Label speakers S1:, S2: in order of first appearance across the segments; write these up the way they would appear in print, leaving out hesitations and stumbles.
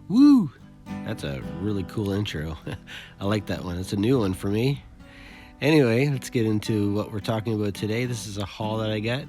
S1: Woo! That's a really cool intro. I like that one. It's a new one for me. Anyway, let's get into what we're talking about today. This is a haul that I got.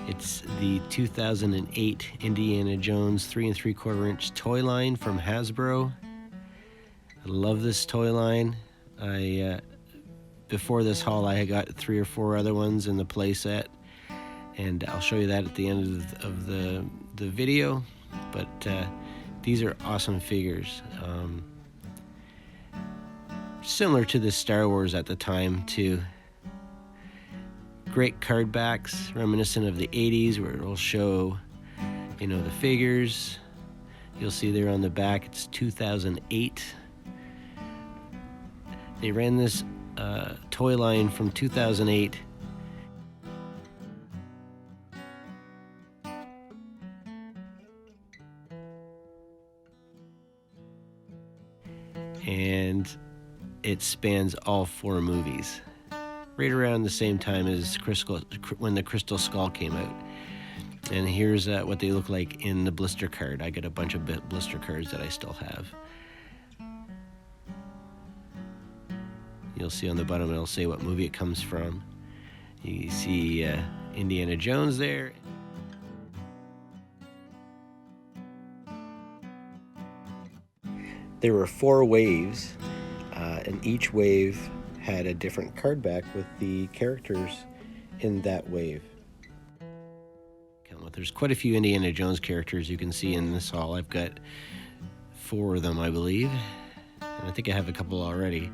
S1: It's the 2008 Indiana Jones 3 3/4 inch toy line from Hasbro. I love this toy line. Before this haul, I got 3 or 4 other ones in the play set, and I'll show you that at the end of the video. But these are awesome figures. Similar to the Star Wars at the time too. Great card backs, reminiscent of the 80s, where it'll show, the figures. You'll see there on the back, it's 2008. They ran this toy line from 2008 and it spans all 4 movies, right around the same time as when the Crystal Skull came out. And here's what they look like in the blister card. I got a bunch of blister cards that I still have. You'll see on the bottom it'll say what movie it comes from. You see Indiana Jones there. There were 4 waves, and each wave had a different card back with the characters in that wave. There's quite a few Indiana Jones characters you can see in this haul. I've got 4 of them, I believe, and I think I have a couple already.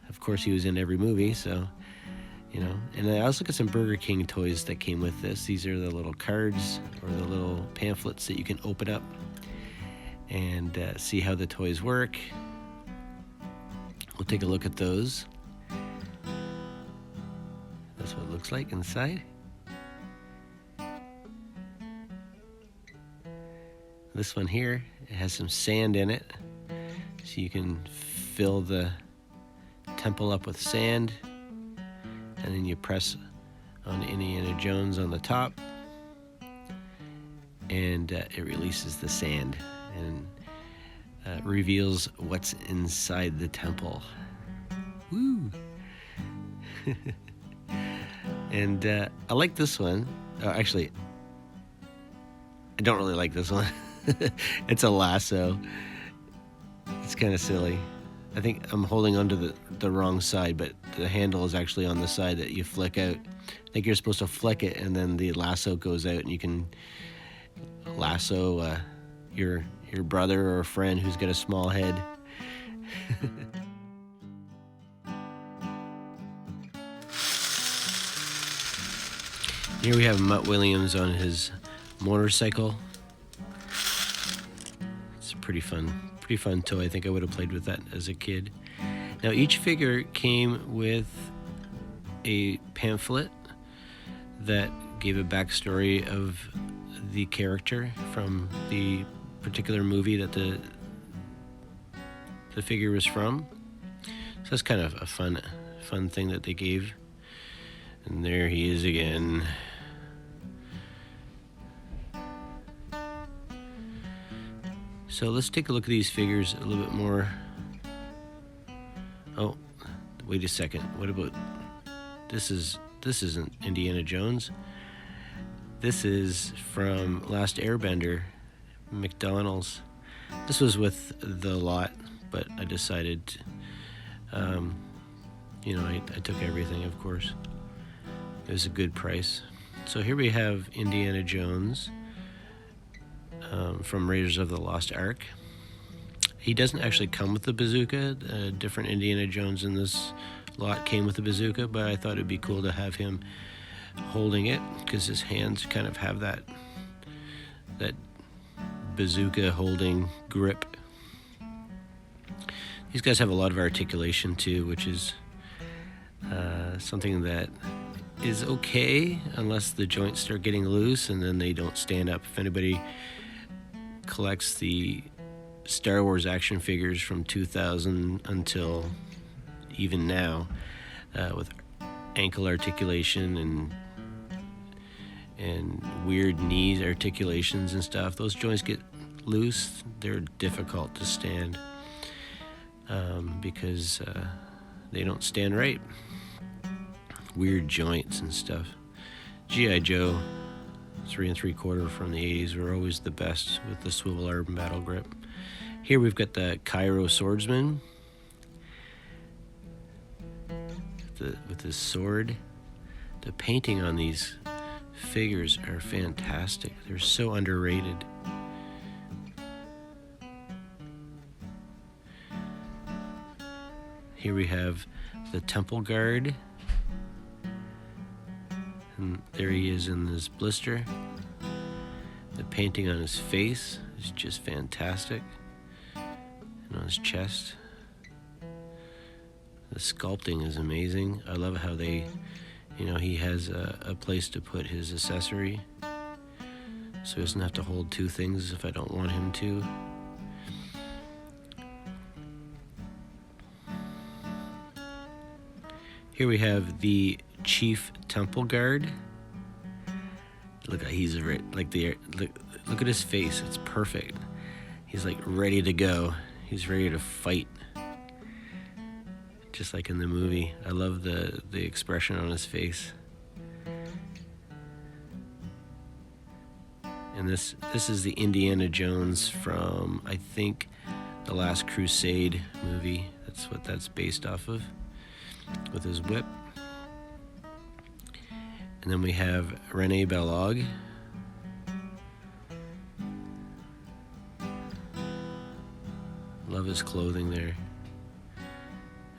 S1: Of course, he was in every movie, so, And I also got some Burger King toys that came with this. These are the little cards or the little pamphlets that you can open up and see how the toys work. We'll take a look at those. That's what it looks like inside. This one here, it has some sand in it, so you can fill the temple up with sand, and then you press on Indiana Jones on the top, and it releases the sand and reveals what's inside the temple. Woo! And I like this one. Actually, I don't really like this one. It's a lasso. It's kind of silly. I think I'm holding onto the wrong side, but the handle is actually on the side that you flick out. I think you're supposed to flick it, and then the lasso goes out, and you can lasso your brother or a friend who's got a small head. Here we have Mutt Williams on his motorcycle. It's a pretty fun toy. I think I would have played with that as a kid. Now each figure came with a pamphlet that gave a backstory of the character from the particular movie that the figure was from. So that's kind of a fun thing that they gave. And there he is again. So let's take a look at these figures a little bit more. Oh, wait a second. What about this? Isn't Indiana Jones. This is from Last Airbender, McDonald's. This was with the lot, but I decided, I took everything, of course. It was a good price. So here we have Indiana Jones from Raiders of the Lost Ark. He doesn't actually come with the bazooka. A different Indiana Jones in this lot came with the bazooka, but I thought it'd be cool to have him holding it because his hands kind of have that bazooka holding grip. These guys have a lot of articulation too, which is something that is okay unless the joints start getting loose and then they don't stand up. If anybody collects the Star Wars action figures from 2000 until even now, with ankle articulation and weird knee articulations and stuff. Those joints get loose, they're difficult to stand because they don't stand right. Weird joints and stuff. G.I. Joe 3 3/4 from the 80s were always the best with the swivel arm battle grip. Here we've got the Cairo swordsman with his sword. The painting on these figures are fantastic. They're so underrated. Here we have the temple guard. And there he is in this blister. The painting on his face is just fantastic. And on his chest. The sculpting is amazing. I love how they, he has a place to put his accessory. So he doesn't have to hold two things if I don't want him to. Here we have the Chief Temple Guard. Look, he's look at his face. It's perfect. He's like ready to go. He's ready to fight, just like in the movie. I love the expression on his face. And this is the Indiana Jones from, I think, the Last Crusade movie. That's what that's based off of, with his whip. And then we have René Belloq. Love his clothing there.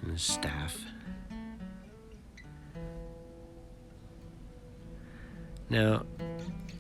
S1: And his staff. Now,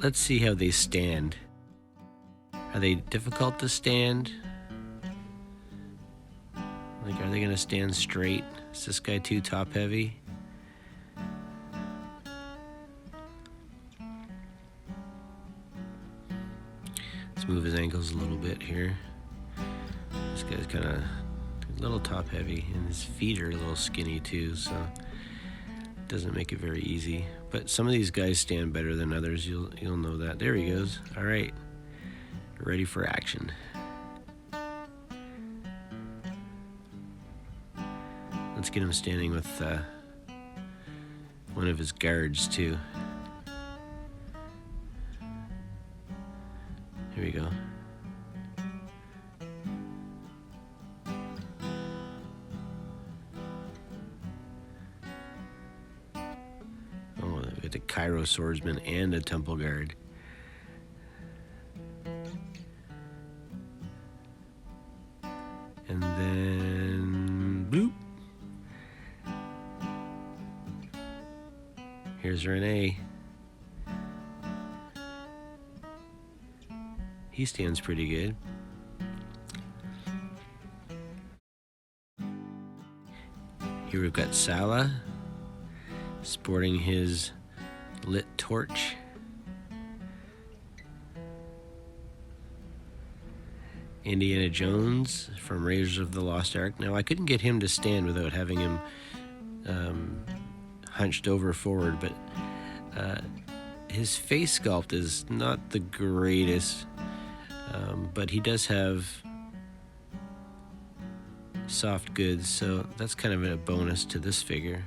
S1: let's see how they stand. Are they difficult to stand? Like, are they going to stand straight? Is this guy too top heavy? Let's move his ankles a little bit here. This guy's kind of a little top heavy, and his feet are a little skinny too, so it doesn't make it very easy. But some of these guys stand better than others. You'll know that. There he goes. All right, ready for action. Let's get him standing with one of his guards too. Here we go. Oh, we got the Cairo swordsman and a temple guard. And then bloop. Here's René. He stands pretty good. Here we've got Salah sporting his lit torch. Indiana Jones from Raiders of the Lost Ark. Now, I couldn't get him to stand without having him hunched over forward, but his face sculpt is not the greatest. But he does have soft goods, so that's kind of a bonus to this figure.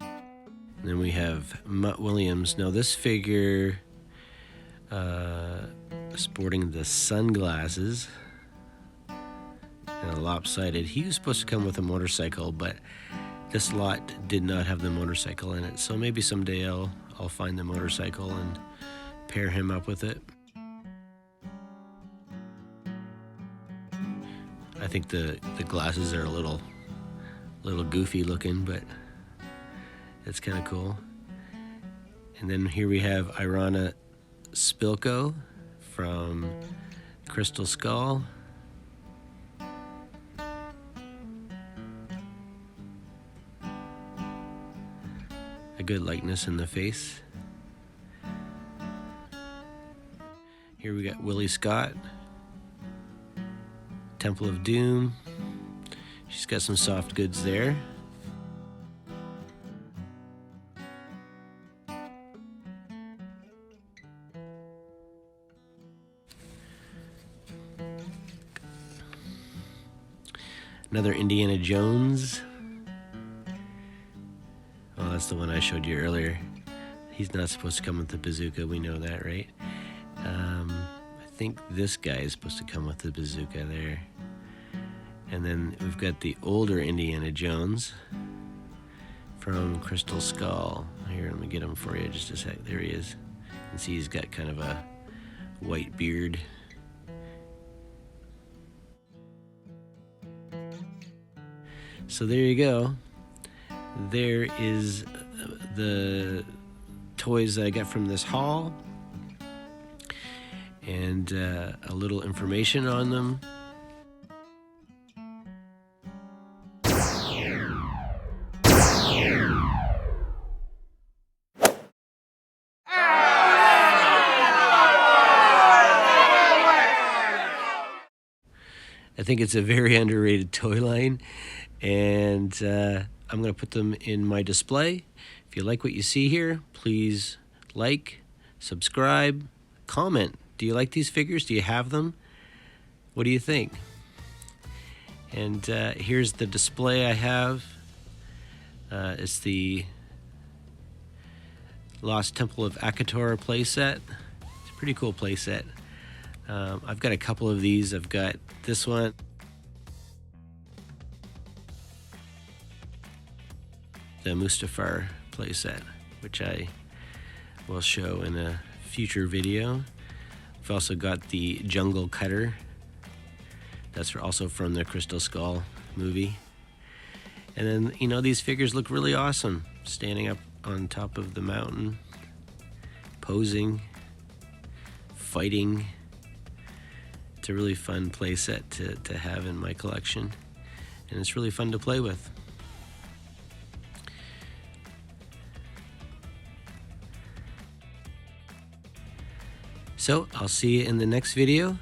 S1: And then we have Mutt Williams. Now this figure, sporting the sunglasses and a lopsided. He was supposed to come with a motorcycle, but this lot did not have the motorcycle in it. So maybe someday I'll find the motorcycle and pair him up with it. I think the glasses are a little goofy looking, but it's kind of cool. And then here we have Irana Spilko from Crystal Skull. A good likeness in the face. Here we got Willie Scott, Temple of Doom, She's got some soft goods there. Another Indiana Jones. Oh, that's the one I showed you earlier. He's not supposed to come with the bazooka. We know that, right? I think this guy is supposed to come with the bazooka there. And then we've got the older Indiana Jones from Crystal Skull. Here, let me get him for you just a sec. There he is. You can see he's got kind of a white beard. So there you go. There is the toys that I got from this haul, and a little information on them. I think it's a very underrated toy line, and I'm going to put them in my display. If you like what you see here, please like, subscribe, comment. Do you like these figures? Do you have them? What do you think? And here's the display I have. It's the Lost Temple of Akator playset. It's a pretty cool playset. I've got a couple of these. I've got this one. The Mustafar playset, which I will show in a future video. I've also got the Jungle Cutter. That's also from the Crystal Skull movie. And then, you know, these figures look really awesome. Standing up on top of the mountain, posing, fighting. It's a really fun playset to have in my collection. And it's really fun to play with. So I'll see you in the next video.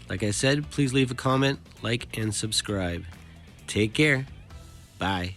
S1: Like I said, please leave a comment, like, and subscribe. Take care. Bye.